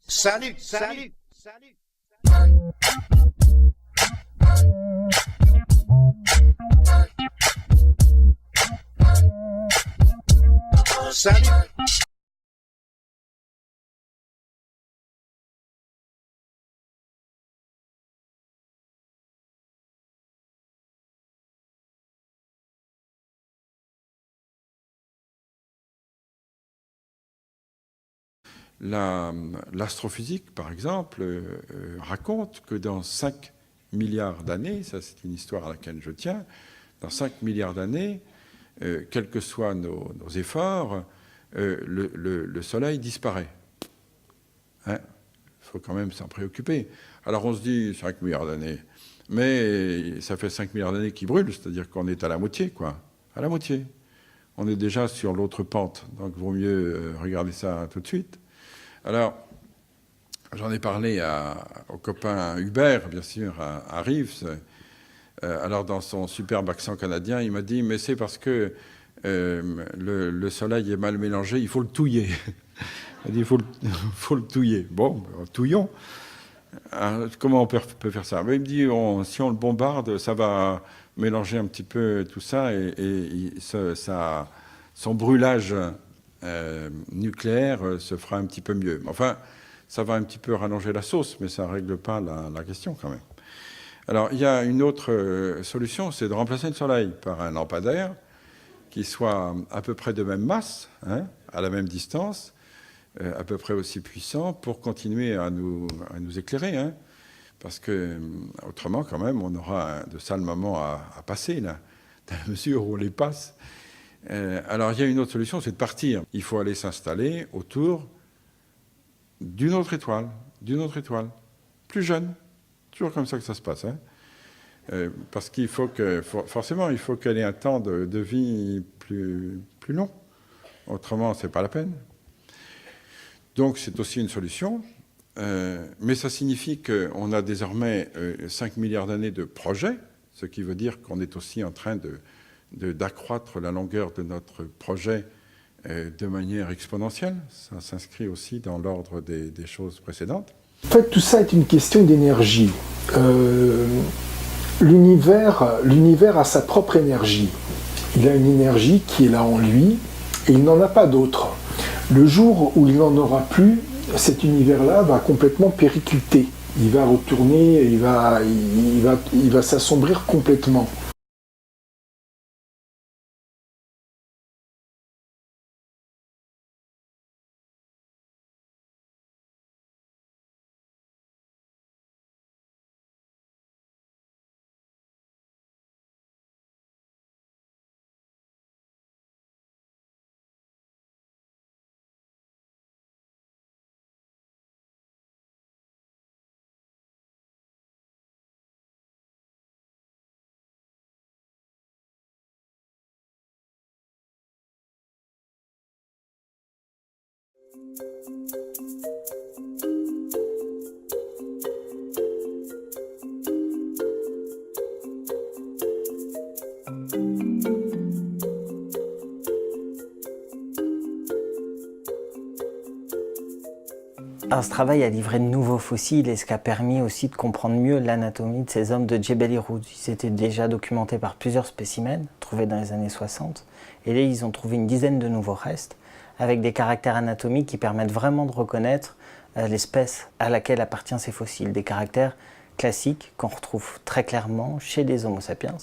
Salut, salut, salut. Salut. L'astrophysique, par exemple, raconte que dans 5 milliards d'années, ça c'est une histoire à laquelle je tiens, dans 5 milliards d'années, quels que soient nos efforts, le Soleil disparaît. Hein, il faut quand même s'en préoccuper. Alors on se dit 5 milliards d'années, mais ça fait 5 milliards d'années qu'il brûle, c'est-à-dire qu'on est à la moitié, quoi. À la moitié. On est déjà sur l'autre pente, donc il vaut mieux regarder ça tout de suite. Alors, j'en ai parlé au copain Hubert, bien sûr, à Reeves. Alors, dans son superbe accent canadien, il m'a dit « Mais c'est parce que le soleil est mal mélangé, il faut le touiller. » Il a dit « Il faut le touiller. » Bon, touillons. Alors, comment on peut faire ça? Il me dit si on le bombarde, ça va mélanger un petit peu tout ça et son brûlage nucléaire se fera un petit peu mieux. Enfin, ça va un petit peu rallonger la sauce, mais ça ne règle pas la question quand même. Alors, il y a une autre solution, c'est de remplacer le Soleil par un lampadaire qui soit à peu près de même masse, hein, à la même distance, à peu près aussi puissant, pour continuer à nous éclairer. Hein, parce que autrement, quand même, on aura de sales moments à passer, là, dans la mesure où on les passe. Alors, il y a une autre solution, c'est de partir. Il faut aller s'installer autour d'une autre étoile, plus jeune. Toujours comme ça que ça se passe. Hein. Parce qu'il faut forcément, il faut qu'elle ait un temps de vie plus long. Autrement, c'est pas la peine. Donc, c'est aussi une solution. Mais ça signifie qu'on a désormais 5 milliards d'années de projets, ce qui veut dire qu'on est aussi en train d'accroître la longueur de notre projet de manière exponentielle. Ça s'inscrit aussi dans l'ordre des choses précédentes. En fait, tout ça est une question d'énergie. L'univers a sa propre énergie. Il a une énergie qui est là en lui et il n'en a pas d'autre. Le jour où il n'en aura plus, cet univers-là va complètement péricliter. Il va retourner, il va s'assombrir complètement. Alors, ce travail a livré de nouveaux fossiles et ce qui a permis aussi de comprendre mieux l'anatomie de ces hommes de Djebel Irhoud. Ils étaient déjà documentés par plusieurs spécimens trouvés dans les années 60 et là ils ont trouvé une dizaine de nouveaux restes avec des caractères anatomiques qui permettent vraiment de reconnaître l'espèce à laquelle appartient ces fossiles. Des caractères classiques qu'on retrouve très clairement chez les Homo sapiens.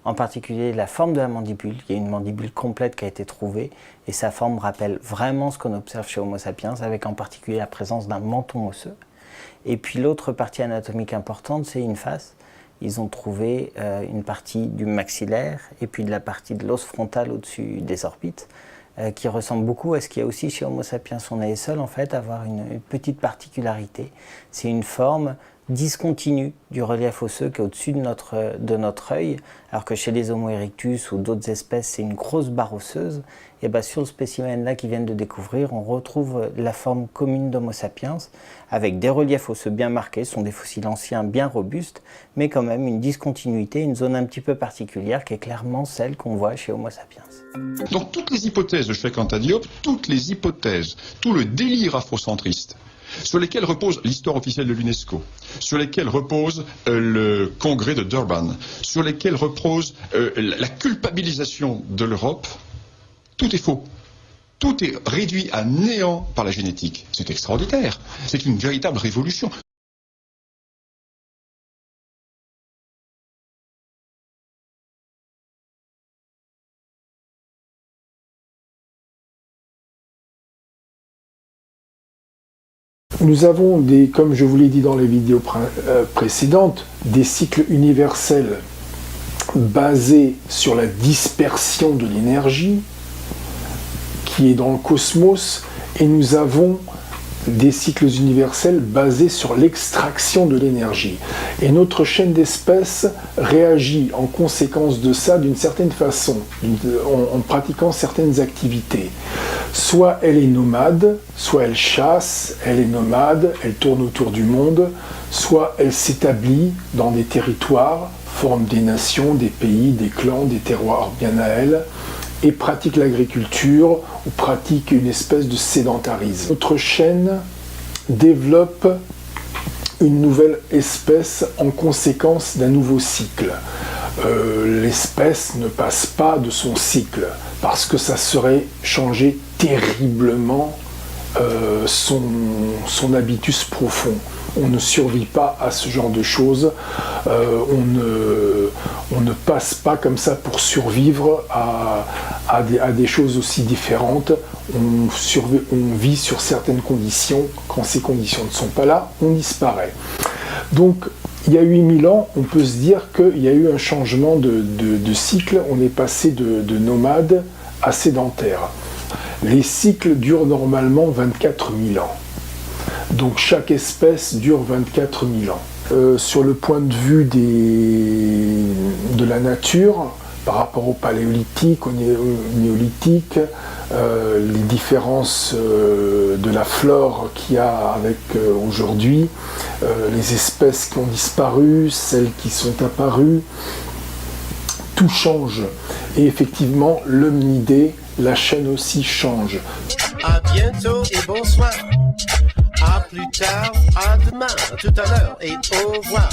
En particulier la forme de la mandibule, il y a une mandibule complète qui a été trouvée et sa forme rappelle vraiment ce qu'on observe chez Homo sapiens avec en particulier la présence d'un menton osseux. Et puis l'autre partie anatomique importante, c'est une face. Ils ont trouvé une partie du maxillaire et puis de la partie de l'os frontal au-dessus des orbites qui ressemble beaucoup à ce qu'il y a aussi chez Homo sapiens. On est les seuls en fait à avoir une petite particularité. C'est une forme discontinue du relief osseux qui est au-dessus de notre œil, alors que chez les Homo erectus ou d'autres espèces, c'est une grosse barre osseuse. Et bien sur le spécimen là qu'ils viennent de découvrir, on retrouve la forme commune d'Homo sapiens, avec des reliefs osseux bien marqués, ce sont des fossiles anciens bien robustes, mais quand même une discontinuité, une zone un petit peu particulière qui est clairement celle qu'on voit chez Homo sapiens. Donc toutes les hypothèses de Cheikh Anta Diop, toutes les hypothèses, tout le délire afrocentriste sur lesquels repose l'histoire officielle de l'UNESCO, sur lesquels repose le congrès de Durban, sur lesquels repose la culpabilisation de l'Europe, tout est faux. Tout est réduit à néant par la génétique. C'est extraordinaire. C'est une véritable révolution. Nous avons, comme je vous l'ai dit dans les vidéos précédentes, des cycles universels basés sur la dispersion de l'énergie qui est dans le cosmos, et nous avons des cycles universels basés sur l'extraction de l'énergie. Et notre chaîne d'espèces réagit en conséquence de ça d'une certaine façon, en pratiquant certaines activités. Soit elle est nomade, soit elle chasse, elle est nomade, elle tourne autour du monde, soit elle s'établit dans des territoires, forme des nations, des pays, des clans, des terroirs bien à elle, et pratique l'agriculture ou pratique une espèce de sédentarisme. Notre chaîne développe une nouvelle espèce en conséquence d'un nouveau cycle. L'espèce ne passe pas de son cycle parce que ça serait changer terriblement son habitus profond. On ne survit pas à ce genre de choses, on ne passe pas comme ça pour survivre à des choses aussi différentes. On vit sur certaines conditions. Quand ces conditions ne sont pas là, on disparaît. Donc il y a 8000 ans, on peut se dire qu'il y a eu un changement de cycle. On est passé de nomade à sédentaire. Les cycles durent normalement 24 000 ans. Donc chaque espèce dure 24 000 ans. Sur le point de vue de la nature, par rapport au paléolithique, au néolithique, les différences de la flore qu'il y a avec aujourd'hui, les espèces qui ont disparu, celles qui sont apparues, tout change. Et effectivement, l'hominidé, la chaîne aussi change. À bientôt et bonsoir. À plus tard, à demain, tout à l'heure et au revoir.